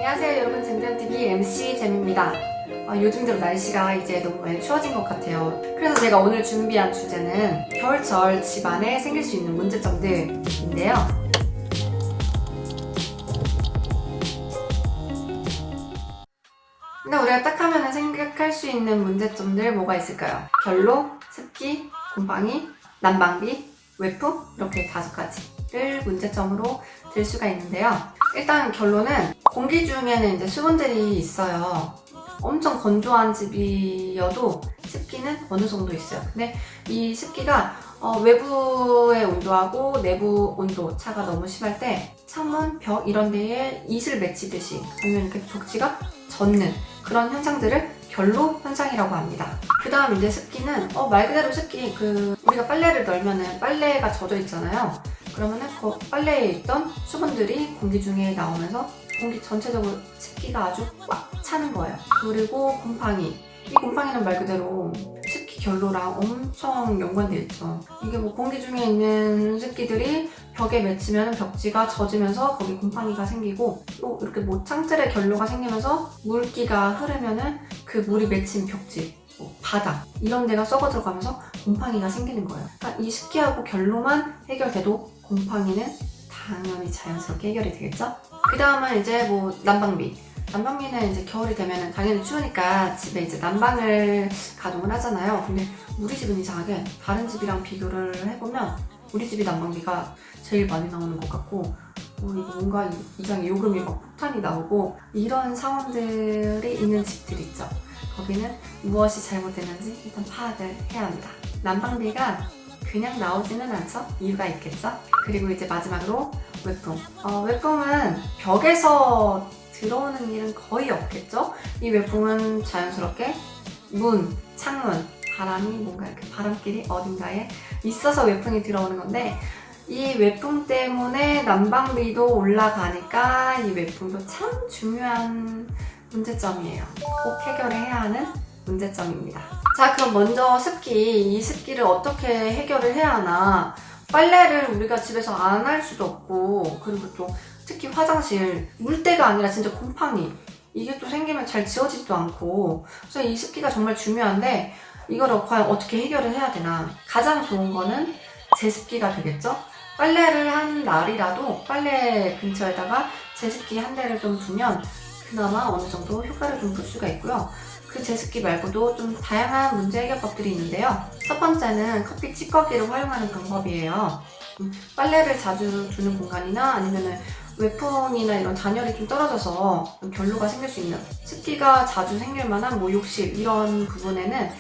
안녕하세요 여러분, 잼잼TV MC 잼입니다. 요즘 들어 날씨가 이제 너무 많이 추워진 것 같아요. 그래서 제가 오늘 준비한 주제는 겨울철 집안에 생길 수 있는 문제점들인데요. 근데 우리가 딱 하면 생각할 수 있는 문제점들 뭐가 있을까요? 결로, 습기, 곰팡이, 난방비, 외풍, 이렇게 5가지를 문제점으로 들 수가 있는데요. 일단 결론은 공기 중에는 이제 수분들이 있어요. 엄청 건조한 집이어도 습기는 어느 정도 있어요. 근데 이 습기가 외부의 온도하고 내부 온도 차가 너무 심할 때 창문, 벽 이런 데에 이슬 맺히듯이 아니면 이렇게 벽지가 젖는 그런 현상들을 결로 현상이라고 합니다. 그 다음 이제 습기는 말 그대로 습기, 우리가 빨래를 널면은 빨래가 젖어 있잖아요. 그러면은 그 빨래에 있던 수분들이 공기 중에 나오면서 공기 전체적으로 습기가 아주 꽉 차는 거예요. 그리고 곰팡이. 이 곰팡이는 말 그대로 습기 결로랑 엄청 연관되어 있죠. 이게 뭐 공기 중에 있는 습기들이 벽에 맺히면 벽지가 젖으면서 거기 곰팡이가 생기고, 또 이렇게 뭐 창틀에 결로가 생기면서 물기가 흐르면은 그 물이 맺힌 벽지, 바닥 이런 데가 썩어 들어가면서 곰팡이가 생기는 거예요. 그러니까 이 습기하고 결로만 해결돼도 곰팡이는 당연히 자연스럽게 해결이 되겠죠? 그 다음은 이제 뭐 난방비. 난방비는 이제 겨울이 되면 당연히 추우니까 집에 이제 난방을 가동을 하잖아요. 근데 우리 집은 이상하게 다른 집이랑 비교를 해보면 우리 집이 난방비가 제일 많이 나오는 것 같고, 이거 뭔가 이상하게 요금이 막 폭탄이 나오고 이런 상황들이 있는 집들이 있죠. 거기는 무엇이 잘못됐는지 일단 파악을 해야 합니다. 난방비가 그냥 나오지는 않죠? 이유가 있겠죠? 그리고 이제 마지막으로 외풍. 외풍은 벽에서 들어오는 일은 거의 없겠죠? 이 외풍은 자연스럽게 문, 창문, 바람이 뭔가 이렇게 바람길이 어딘가에 있어서 외풍이 들어오는 건데, 이 외풍 때문에 난방비도 올라가니까 이 외풍도 참 중요한 문제점이에요. 꼭 해결해야 하는 문제점입니다. 자, 그럼 먼저 습기. 이 습기를 어떻게 해결을 해야 하나? 빨래를 우리가 집에서 안 할 수도 없고, 그리고 또 특히 화장실, 물때가 아니라 진짜 곰팡이, 이게 또 생기면 잘 지워지지도 않고, 그래서 이 습기가 정말 중요한데 이걸 과연 어떻게 해결을 해야 되나? 가장 좋은 거는 제습기가 되겠죠? 빨래를 한 날이라도 빨래 근처에다가 제습기 한 대를 좀 두면 그나마 어느 정도 효과를 좀 볼 수가 있고요. 그 제습기 말고도 좀 다양한 문제 해결법들이 있는데요. 첫 번째는 커피 찌꺼기를 활용하는 방법이에요. 빨래를 자주 두는 공간이나 아니면 외풍이나 이런 단열이 좀 떨어져서 결로가 생길 수 있는, 습기가 자주 생길 만한 뭐 욕실 이런 부분에는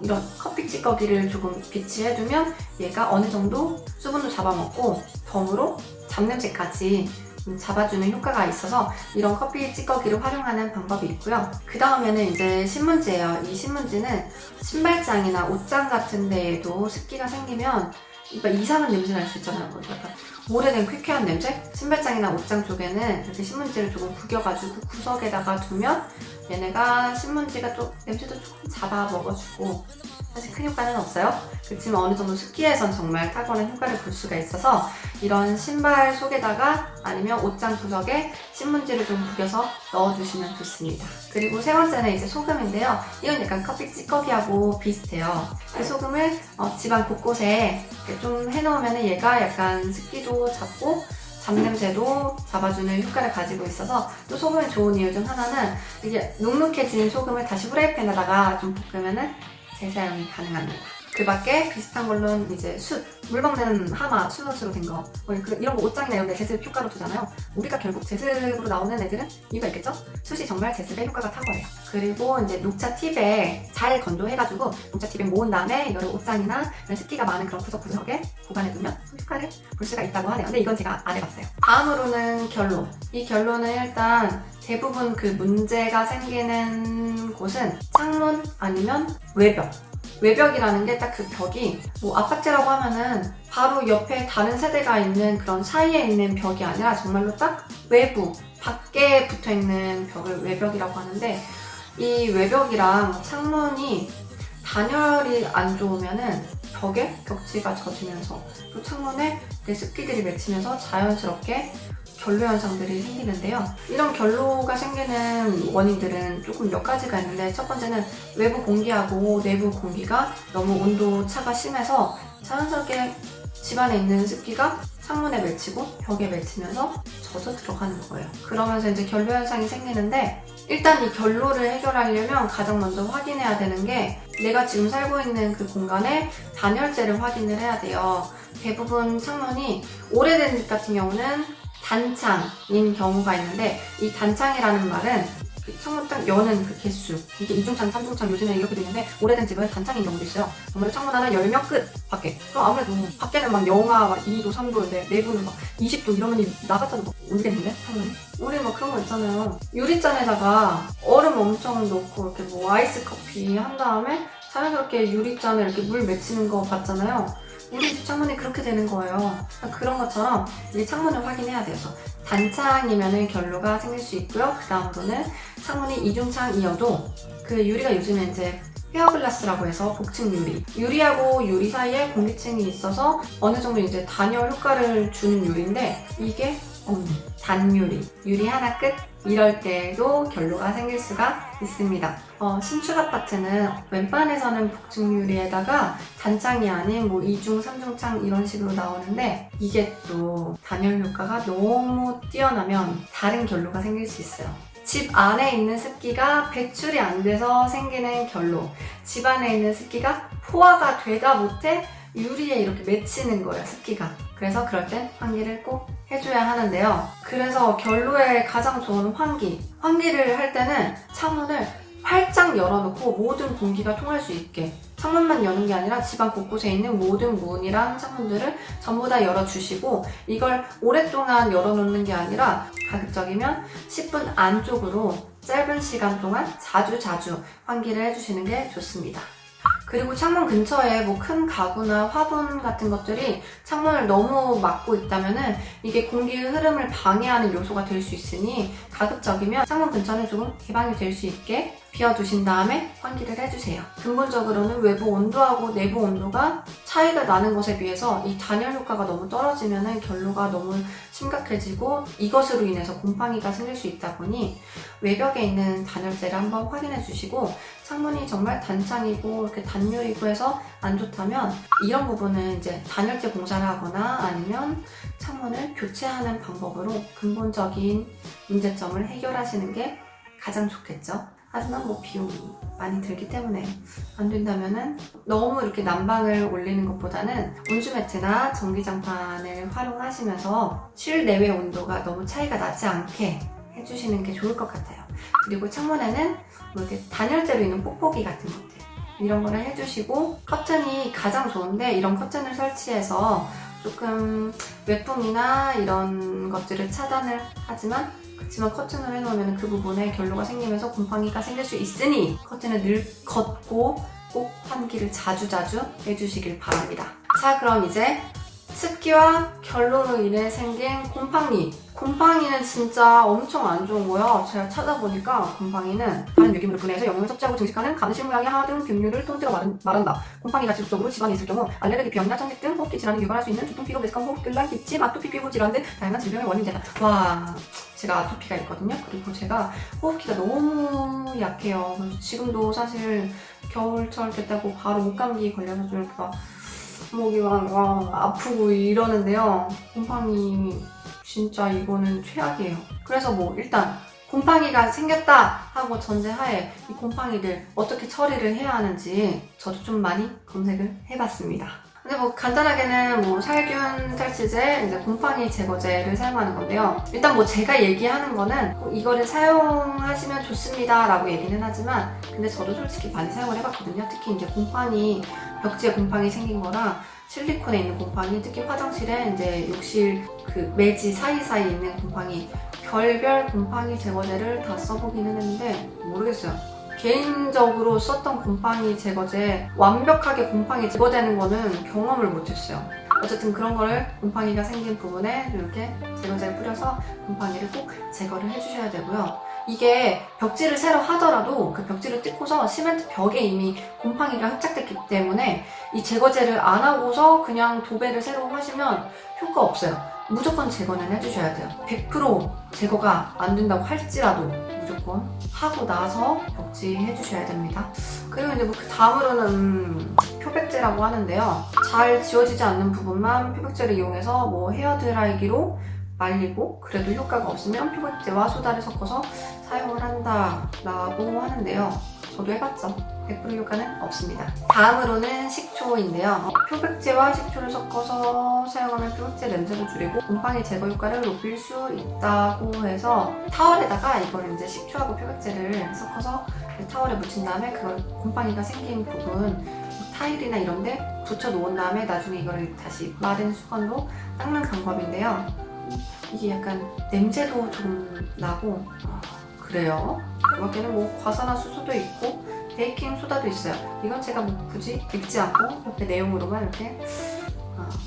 이런 커피 찌꺼기를 조금 비치해두면 얘가 어느 정도 수분도 잡아먹고 덤으로 잡냄새까지 잡아주는 효과가 있어서 이런 커피 찌꺼기를 활용하는 방법이 있고요. 그 다음에는 이제 신문지예요. 이 신문지는 신발장이나 옷장 같은 데에도 습기가 생기면 이상한 냄새 날 수 있잖아요. 약간 오래된 퀴퀴한 냄새? 신발장이나 옷장 쪽에는 이렇게 신문지를 조금 구겨가지고 구석에다가 두면 얘네가 신문지가 또 냄새도 조금 잡아먹어주고, 사실 큰 효과는 없어요. 그렇지만 어느 정도 습기에선 정말 탁월한 효과를 볼 수가 있어서 이런 신발 속에다가 아니면 옷장 구석에 신문지를 좀 구겨서 넣어주시면 좋습니다. 그리고 세 번째는 이제 소금인데요. 이건 약간 커피 찌꺼기하고 비슷해요. 그 소금을 집안 곳곳에 좀 해놓으면 얘가 약간 습기도 잡고 잡냄새도 잡아주는 효과를 가지고 있어서, 또 소금이 좋은 이유 중 하나는 이게 눅눅해진 소금을 다시 후라이팬에다가 좀 볶으면은 재사용이 가능합니다. 그 밖에 비슷한 걸로는 이제 물 먹는 하마, 수컷으로 된 거, 이런 거 옷장이나 이런 데 제습 효과로 두잖아요. 우리가 결국 제습으로 나오는 애들은 이유가 있겠죠? 숯이 정말 제습에 효과가 탁월해요. 그리고 이제 녹차 팁에 잘 건조해가지고 녹차 팁에 모은 다음에 이거를 옷장이나 이런 습기가 많은 그런 구석구석에 보관해두면 효과를 볼 수가 있다고 하네요. 근데 이건 제가 안 해봤어요. 다음으로는 결로. 이 결로는 일단 대부분 그 문제가 생기는 곳은 창문 아니면 외벽. 외벽이라는 게 딱 그 벽이 뭐 아파트라고 하면은 바로 옆에 다른 세대가 있는 그런 사이에 있는 벽이 아니라 정말로 딱 외부, 밖에 붙어있는 벽을 외벽이라고 하는데, 이 외벽이랑 창문이 단열이 안 좋으면은 벽에 벽지가 젖으면서 또 창문에 습기들이 맺히면서 자연스럽게 결로 현상들이 생기는데요. 이런 결로가 생기는 원인들은 조금 몇 가지가 있는데, 첫 번째는 외부 공기하고 내부 공기가 너무 온도 차가 심해서 자연스럽게 집안에 있는 습기가 창문에 맺히고 벽에 맺히면서 젖어 들어가는 거예요. 그러면서 이제 결로 현상이 생기는데, 일단 이 결로를 해결하려면 가장 먼저 확인해야 되는 게 내가 지금 살고 있는 그 공간의 단열재를 확인을 해야 돼요. 대부분 창문이 오래된 집 같은 경우는 단창인 경우가 있는데, 이 단창이라는 말은 그 창문 딱 여는 그 개수, 이게 2중창, 3중창 요즘에 이렇게 되는데, 오래된 집은 단창인 경우도 있어요. 정말 창문 하나 열면 끝! 밖에. 그럼 아무래도 밖에는 막 영하 막 2도, 3도인데 내부는 막 20도 이러면 나갔다도 막 울겠는데? 창문이? 우리 막 그런 거 있잖아요. 유리잔에다가 얼음 엄청 넣고 이렇게 뭐 아이스 커피 한 다음에 자연스럽게 유리잔에 이렇게 물 맺히는 거 봤잖아요. 우리 집 창문이 그렇게 되는 거예요. 그런 것처럼 이 창문을 확인해야 돼요. 단창이면은 결로가 생길 수 있고요. 그 다음으로는 창문이 이중창이어도 그 유리가 요즘에 이제 페어글라스라고 해서 복층 유리. 유리하고 유리 사이에 공기층이 있어서 어느 정도 이제 단열 효과를 주는 유리인데, 이게 없는 단유리. 유리 하나 끝? 이럴 때에도 결로가 생길 수가 있습니다. 신축 아파트는 웬만해서는 복층 유리에다가 단창이 아닌 뭐 2중, 3중 창 이런 식으로 나오는데, 이게 또 단열 효과가 너무 뛰어나면 다른 결로가 생길 수 있어요. 집 안에 있는 습기가 배출이 안 돼서 생기는 결로. 집 안에 있는 습기가 포화가 되다 못해 유리에 이렇게 맺히는 거예요, 습기가. 그래서 그럴 땐 환기를 꼭 해줘야 하는데요. 그래서 결로에 가장 좋은 환기를 할 때는 창문을 활짝 열어놓고 모든 공기가 통할 수 있게, 창문만 여는 게 아니라 집안 곳곳에 있는 모든 문이랑 창문들을 전부 다 열어주시고, 이걸 오랫동안 열어놓는 게 아니라 가급적이면 10분 안쪽으로 짧은 시간 동안 자주 환기를 해주시는 게 좋습니다. 그리고 창문 근처에 뭐 큰 가구나 화분 같은 것들이 창문을 너무 막고 있다면은 이게 공기 흐름을 방해하는 요소가 될 수 있으니, 가급적이면 창문 근처는 조금 개방이 될 수 있게 비워두신 다음에 환기를 해주세요. 근본적으로는 외부 온도하고 내부 온도가 차이가 나는 것에 비해서 이 단열 효과가 너무 떨어지면은 결로가 너무 심각해지고, 이것으로 인해서 곰팡이가 생길 수 있다 보니 외벽에 있는 단열재를 한번 확인해 주시고, 창문이 정말 단창이고 이렇게 단유리고 해서 안 좋다면 이런 부분은 이제 단열재 공사를 하거나 아니면 창문을 교체하는 방법으로 근본적인 문제점을 해결하시는 게 가장 좋겠죠. 하지만 뭐 비용이 많이 들기 때문에 안 된다면은 너무 이렇게 난방을 올리는 것보다는 온수매트나 전기장판을 활용하시면서 실내외 온도가 너무 차이가 나지 않게 해주시는 게 좋을 것 같아요. 그리고 창문에는 뭐 이렇게 단열재로 있는 뽁뽁이 같은 것들, 이런 거를 해주시고, 커튼이 가장 좋은데 이런 커튼을 설치해서 조금 외풍이나 이런 것들을 차단을 하지만, 그렇지만 커튼을 해놓으면 그 부분에 결로가 생기면서 곰팡이가 생길 수 있으니 커튼을 늘 걷고 꼭 환기를 자주 해주시길 바랍니다. 자, 그럼 이제 습기와 결로로 인해 생긴 곰팡이는 진짜 엄청 안 좋은 거야. 제가 찾아보니까 곰팡이는 다른 유기물을 분해해서 영양을 섭취하고 증식하는 가무실 모양의 하등 균류를 통째로 말한다. 곰팡이가 지속적으로 집안에 있을 경우 알레르기, 병이나 천식 등 호흡기 질환을 유발할 수 있는 두통, 피로, 메스꺼움, 호흡곤란, 기침, 아토피, 피부 질환 등 다양한 질병의 원인이 된다. 와, 제가 아토피가 있거든요. 그리고 제가 호흡기가 너무 약해요. 그래서 지금도 사실 겨울철 됐다고 바로 목감기 걸려서 좀 이렇게 막 목이 막 아프고 이러는데요. 곰팡이 진짜 이거는 최악이에요. 그래서 뭐 일단 곰팡이가 생겼다 하고 전제하에 이 곰팡이를 어떻게 처리를 해야 하는지 저도 좀 많이 검색을 해봤습니다. 근데 뭐 간단하게는 뭐 살균 탈취제, 이제 곰팡이 제거제를 사용하는 건데요. 일단 뭐 제가 얘기하는 거는 이거를 사용하시면 좋습니다 라고 얘기는 하지만, 근데 저도 솔직히 많이 사용을 해봤거든요. 특히 이제 벽지에 곰팡이 생긴 거랑 실리콘에 있는 곰팡이, 특히 화장실에 이제 욕실 그 매지 사이사이에 있는 곰팡이, 별별 곰팡이 제거제를 다 써보기는 했는데 모르겠어요. 개인적으로 썼던 곰팡이 제거제 완벽하게 곰팡이 제거되는 거는 경험을 못했어요. 어쨌든 그런 거를 곰팡이가 생긴 부분에 이렇게 제거제를 뿌려서 곰팡이를 꼭 제거를 해주셔야 되고요. 이게 벽지를 새로 하더라도 그 벽지를 뜯고서 시멘트 벽에 이미 곰팡이가 흡착됐기 때문에 이 제거제를 안 하고서 그냥 도배를 새로 하시면 효과 없어요. 무조건 제거는 해주셔야 돼요. 100% 제거가 안 된다고 할지라도 무조건 하고 나서 벽지해 주셔야 됩니다. 그리고 이제 뭐 그 다음으로는 표백제라고 하는데요. 잘 지워지지 않는 부분만 표백제를 이용해서 뭐 헤어드라이기로 말리고 그래도 효과가 없으면 표백제와 소다를 섞어서 사용을 한다라고 하는데요. 저도 해봤죠. 100% 효과는 없습니다. 다음으로는 식초인데요. 표백제와 식초를 섞어서 사용하면 표백제 냄새를 줄이고 곰팡이 제거 효과를 높일 수 있다고 해서 타월에다가 이걸 이제 식초하고 표백제를 섞어서 타월에 묻힌 다음에 그걸 곰팡이가 생긴 부분 타일이나 이런데 붙여 놓은 다음에 나중에 이거를 다시 마른 수건으로 닦는 방법인데요. 이게 약간 냄새도 좀 나고 그래요. 여기는 뭐 과산화수소도 있고 베이킹 소다도 있어요. 이건 제가 뭐 굳이 읽지 않고 옆에 내용으로만 이렇게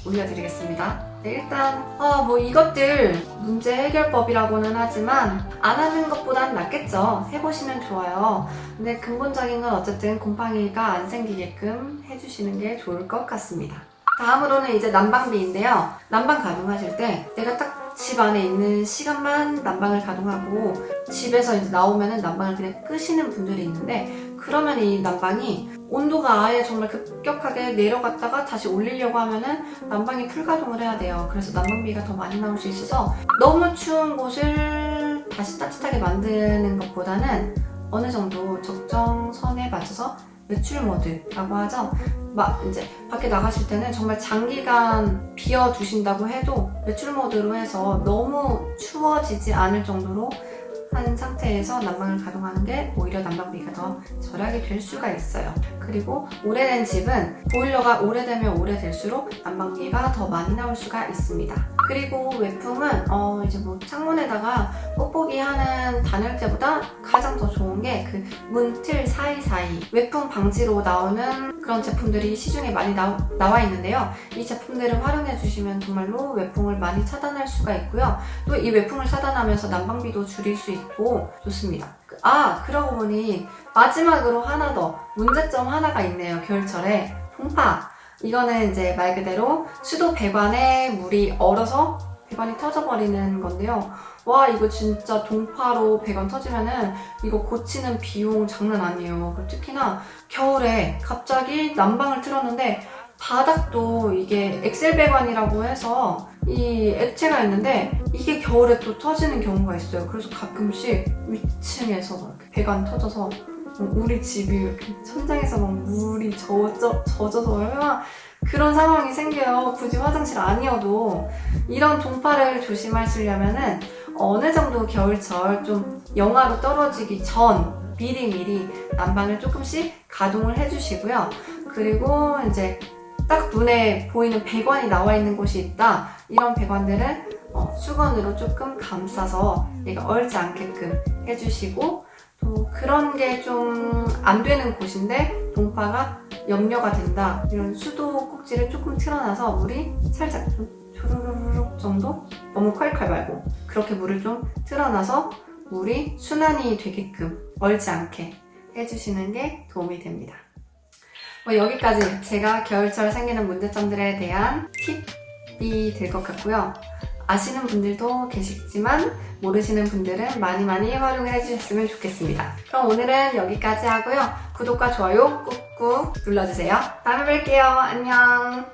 올려드리겠습니다. 네, 일단 뭐 이것들 문제 해결법이라고는 하지만 안 하는 것보단 낫겠죠. 해보시면 좋아요. 근데 근본적인 건 어쨌든 곰팡이가 안 생기게끔 해주시는 게 좋을 것 같습니다. 다음으로는 이제 난방비인데요. 난방 가동하실 때 내가 딱 집 안에 있는 시간만 난방을 가동하고 집에서 이제 나오면은 난방을 그냥 끄시는 분들이 있는데 그러면 이 난방이 온도가 아예 정말 급격하게 내려갔다가 다시 올리려고 하면은 난방이 풀가동을 해야 돼요. 그래서 난방비가 더 많이 나올 수 있어서 너무 추운 곳을 다시 따뜻하게 만드는 것보다는 어느 정도 적정선에 맞춰서 외출 모드라고 하죠. 이제 밖에 나가실 때는 정말 장기간 비워 두신다고 해도 외출 모드로 해서 너무 추워지지 않을 정도로 한 상태에서 난방을 가동하는 게 오히려 난방비가 더 절약이 될 수가 있어요. 그리고 오래된 집은 보일러가 오래되면 오래될수록 난방비가 더 많이 나올 수가 있습니다. 그리고 외풍은 이제 뭐 창문에다가 뽁뽁이 하는 단열재보다 가장 더 좋은 게 그 문틀 사이사이 외풍 방지로 나오는 그런 제품들이 시중에 많이 나와 있는데요. 이 제품들을 활용해 주시면 정말로 외풍을 많이 차단할 수가 있고요. 또 이 외풍을 차단하면서 난방비도 줄일 수 있고 좋습니다. 그러고 보니 마지막으로 하나 더 문제점 하나가 있네요. 겨울철에 동파. 이거는 이제 말 그대로 수도 배관에 물이 얼어서 배관이 터져버리는 건데요. 와, 이거 진짜 동파로 배관 터지면은 이거 고치는 비용 장난 아니에요. 그리고 특히나 겨울에 갑자기 난방을 틀었는데 바닥도 이게 엑셀 배관이라고 해서 이 액체가 있는데 이게 겨울에 또 터지는 경우가 있어요. 그래서 가끔씩 위층에서 이렇게 배관 터져서 우리 집이 이렇게 천장에서 막 물이 젖어서 얼마나 그런 상황이 생겨요. 굳이 화장실 아니어도. 이런 동파를 조심하시려면은 어느 정도 겨울철 좀 영하로 떨어지기 전 미리미리 난방을 조금씩 가동을 해주시고요. 그리고 이제 딱 눈에 보이는 배관이 나와 있는 곳이 있다. 이런 배관들은 수건으로 조금 감싸서 얘가 얼지 않게끔 해주시고, 또 그런 게 좀 안 되는 곳인데 동파가 염려가 된다. 이런 수도 꼭지를 조금 틀어놔서 물이 살짝 좀 조르르륵 정도? 너무 콸콸 말고 그렇게 물을 좀 틀어놔서 물이 순환이 되게끔 얼지 않게 해주시는 게 도움이 됩니다. 여기까지 제가 겨울철 생기는 문제점들에 대한 팁이 될 것 같고요. 아시는 분들도 계시지만 모르시는 분들은 많이 활용을 해주셨으면 좋겠습니다. 그럼 오늘은 여기까지 하고요. 구독과 좋아요 꾹꾹 눌러주세요. 다음에 뵐게요. 안녕.